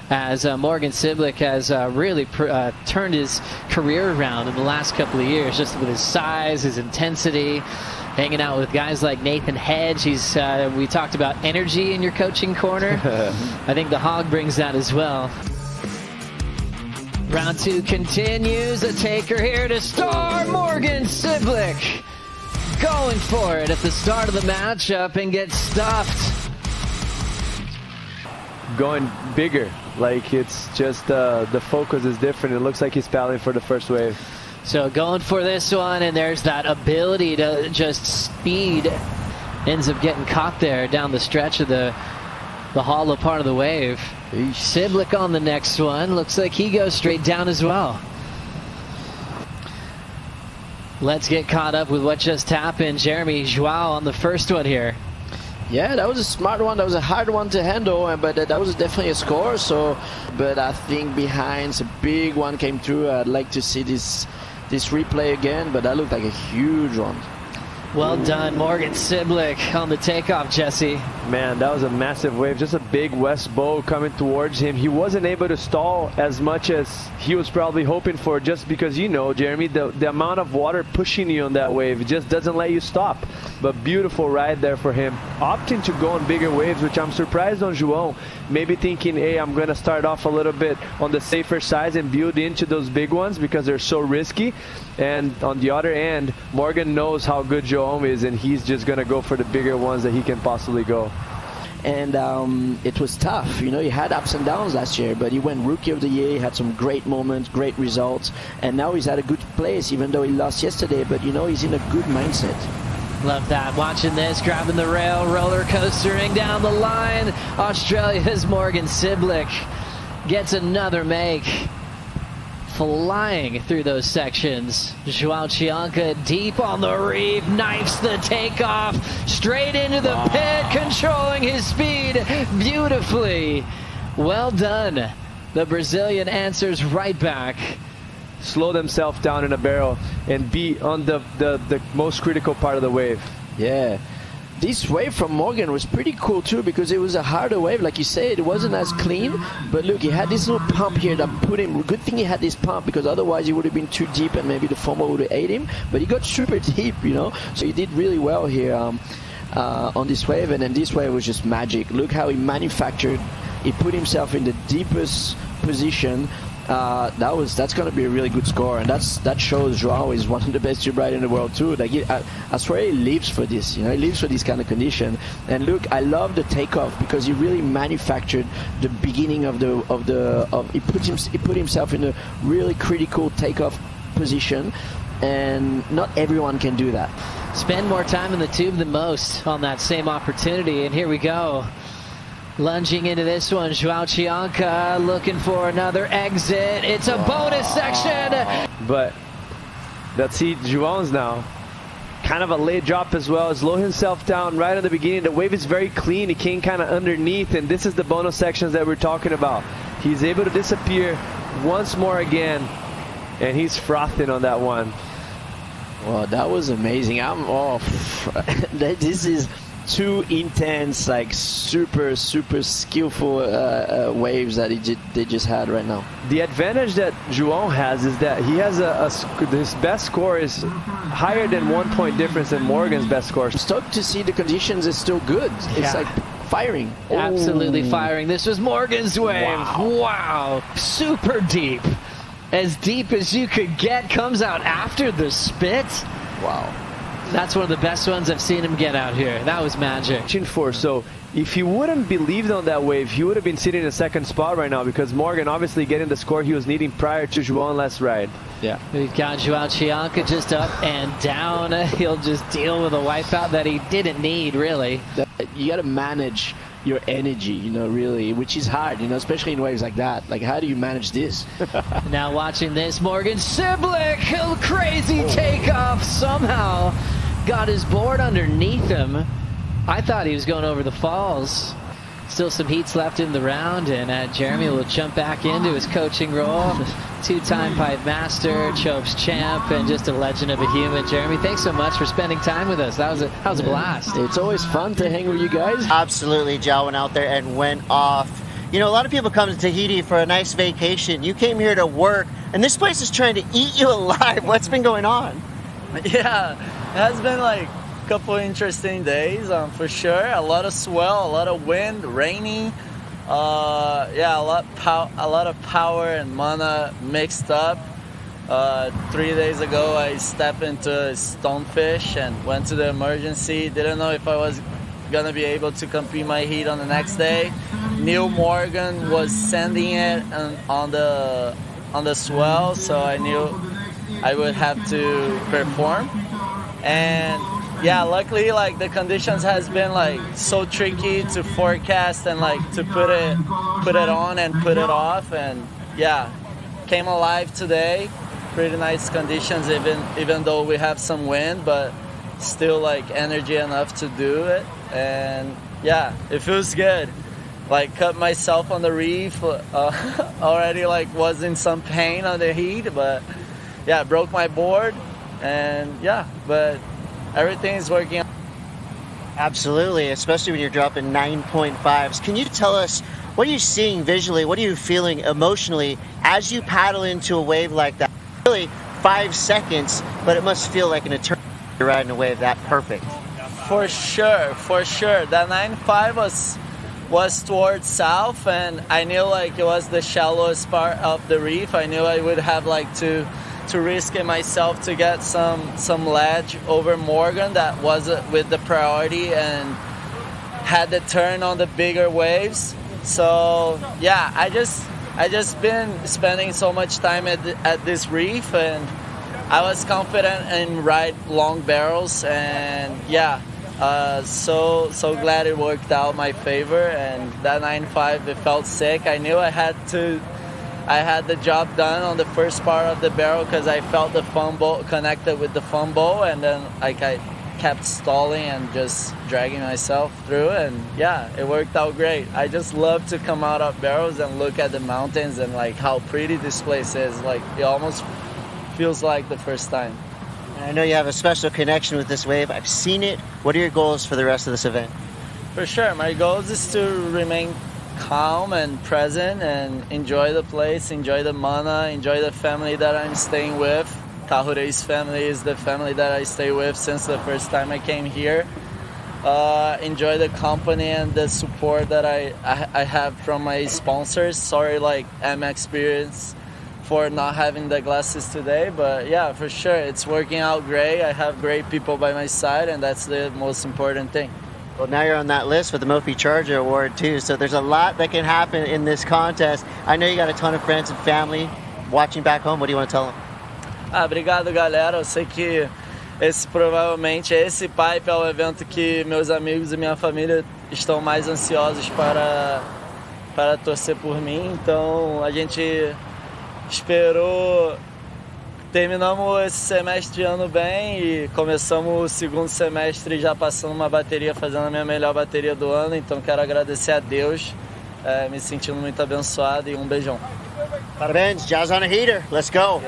as Morgan-Cibilic has really turned his career around in the last couple of years, just with his size, his intensity, hanging out with guys like Nathan Hedge. We talked about energy in your coaching corner. I think the Hog brings that as well. Round 2 continues. A taker here to start. Morgan-Cibilic going for it at the start of the matchup and gets stuffed. Going bigger, like it's just the focus is different. It looks like he's paddling for the first wave. So going for this one, and there's that ability to just speed. Ends up getting caught there down the stretch of the hollow part of the wave. Cibilic on the next one. Looks like he goes straight down as well. Let's get caught up with what just happened. Jeremy, Joao on the first one here. Yeah, that was a smart one. That was a hard one to handle, but that was definitely a score. But I think behind a big one came through. I'd like to see this replay again, but that looked like a huge one. Well done, Morgan-Cibilic on the takeoff, Jesse. Man, that was a massive wave. Just a big west bow coming towards him. He wasn't able to stall as much as he was probably hoping for, just because, you know, Jeremy, the amount of water pushing you on that wave, it just doesn't let you stop. But beautiful ride there for him. Opting to go on bigger waves, which I'm surprised on Joao. Maybe thinking, hey, I'm going to start off a little bit on the safer side and build into those big ones because they're so risky. And on the other end, Morgan knows how good Joao is, and he's just going to go for the bigger ones that he can possibly go. And it was tough. You know, he had ups and downs last year, but he went Rookie of the Year. He had some great moments, great results, and now he's at a good place, even though he lost yesterday. But, you know, he's in a good mindset. Love that. Watching this, grabbing the rail, roller coastering down the line. Australia's Morgan-Cibilic gets another make. Flying through those sections. Joao Chianca deep on the reef, knifes the takeoff, straight into the pit, controlling his speed beautifully. Well done. The Brazilian answers right back. Slow themselves down in a barrel and be on the most critical part of the wave. Yeah. This wave from Morgan was pretty cool too, because it was a harder wave, like you said. It wasn't as clean, but look, he had this little pump here that put him. Good thing he had this pump, because otherwise he would have been too deep and maybe the foamer would have ate him. But he got super deep, you know. So he did really well here on this wave, and then this wave was just magic. Look how he manufactured. He put himself in the deepest position. That's going to be a really good score, and that shows Joao is one of the best tube riders in the world too. Like I swear he lives for this. You know, he lives for this kind of condition. And look, I love the takeoff, because he really manufactured the beginning he put himself in a really critical takeoff position, and not everyone can do that. Spend more time in the tube than most on that same opportunity, and here we go. Lunging into this one, Joao Chianca looking for another exit. It's a bonus section. But let's see Joao's now. Kind of a late drop as well. Slow himself down right at the beginning. The wave is very clean. He came kind of underneath, and this is the bonus sections that we're talking about. He's able to disappear once more again, and he's frothing on that one. Well, that was amazing. I'm off. This is two intense, like super skillful waves that they just had right now. The advantage that Joao has is that he has his best score is higher than 1 point difference than Morgan's best score. Stoked to see the conditions is still good. It's like firing. Absolutely firing. This was Morgan's wave. Wow. Super deep. As deep as you could get. Comes out after the spit. Wow. That's one of the best ones I've seen him get out here. That was magic. So if he wouldn't believed on that wave, he would have been sitting in the second spot right now, because Morgan obviously getting the score he was needing prior to Joao last ride. Yeah. We've got Joao Chianca just up and down. He'll just deal with a wipeout that he didn't need, really. You got to manage your energy, you know, really, which is hard, you know, especially in waves like that. Like, how do you manage this? Now watching this, Morgan-Cibilic, crazy takeoff, somehow got his board underneath him. I thought he was going over the falls. Still some heats left in the round, and Jeremy will jump back into his coaching role. Two-time pipe master, Chopes champ, and just a legend of a human. Jeremy, thanks so much for spending time with us. That was a blast. It's always fun to hang with you guys. Absolutely. Joao went out there and went off. You know, a lot of people come to Tahiti for a nice vacation. You came here to work, and this place is trying to eat you alive. What's been going on? Yeah, it has been like a couple interesting days, for sure. A lot of swell, a lot of wind, raining. Yeah, a lot of power and mana mixed up. 3 days ago, I stepped into a stonefish and went to the emergency. Didn't know if I was gonna be able to compete my heat on the next day. Neil Morgan was sending it on the swell, so I knew I would have to perform. And yeah, luckily, like, the conditions has been like so tricky to forecast and like to put it on and put it off. And yeah, came alive today. Pretty nice conditions, even though we have some wind, but still like energy enough to do it. And yeah, it feels good. Like, cut myself on the reef, already like was in some pain on the heat, but yeah, broke my board, and yeah, but everything is working out. Absolutely, especially when you're dropping 9.5s. Can you tell us, what are you seeing visually? What are you feeling emotionally as you paddle into a wave like that? Really 5 seconds, but it must feel like an eternity riding a wave that perfect. For sure. That 9.5 was towards south, and I knew like it was the shallowest part of the reef. I knew I would have like to risk it myself to get some ledge over Morgan that was with the priority and had the turn on the bigger waves. So yeah, I just been spending so much time at this reef, and I was confident in ride long barrels, and yeah, so glad it worked out my favor. And that 9.5, it felt sick. I knew I had the job done on the first part of the barrel because I felt the fumble connected with the fumble, and then like I kept stalling and just dragging myself through, and yeah, it worked out great. I just love to come out of barrels and look at the mountains and like how pretty this place is. Like, it almost feels like the first time. I know you have a special connection with this wave. I've seen it. What are your goals for the rest of this event? For sure, my goal is to remain calm and present and enjoy the place, enjoy the mana, enjoy the family that I'm staying with. Kahure's family is the family that I stay with since the first time I came here. Enjoy the company and the support that I have from my sponsors. Sorry, like, M.Cibilic for not having the glasses today, but yeah, for sure, it's working out great. I have great people by my side, and that's the most important thing. Well, now you're on that list for the Mofi Charger Award too, so there's a lot that can happen in this contest. I know you got a ton of friends and family watching back home. What do you want to tell them? Obrigado, galera. Eu sei que provavelmente esse pipe é o evento que meus amigos e minha família estão mais ansiosos para torcer por mim. Então a gente esperou, terminamos esse semestre de ano bem e começamos o segundo semestre já passando uma bateria, fazendo a minha melhor bateria do ano. Então quero agradecer a Deus, me sentindo muito abençoado, e beijão. Parabéns, Jazz on a heater. Let's go.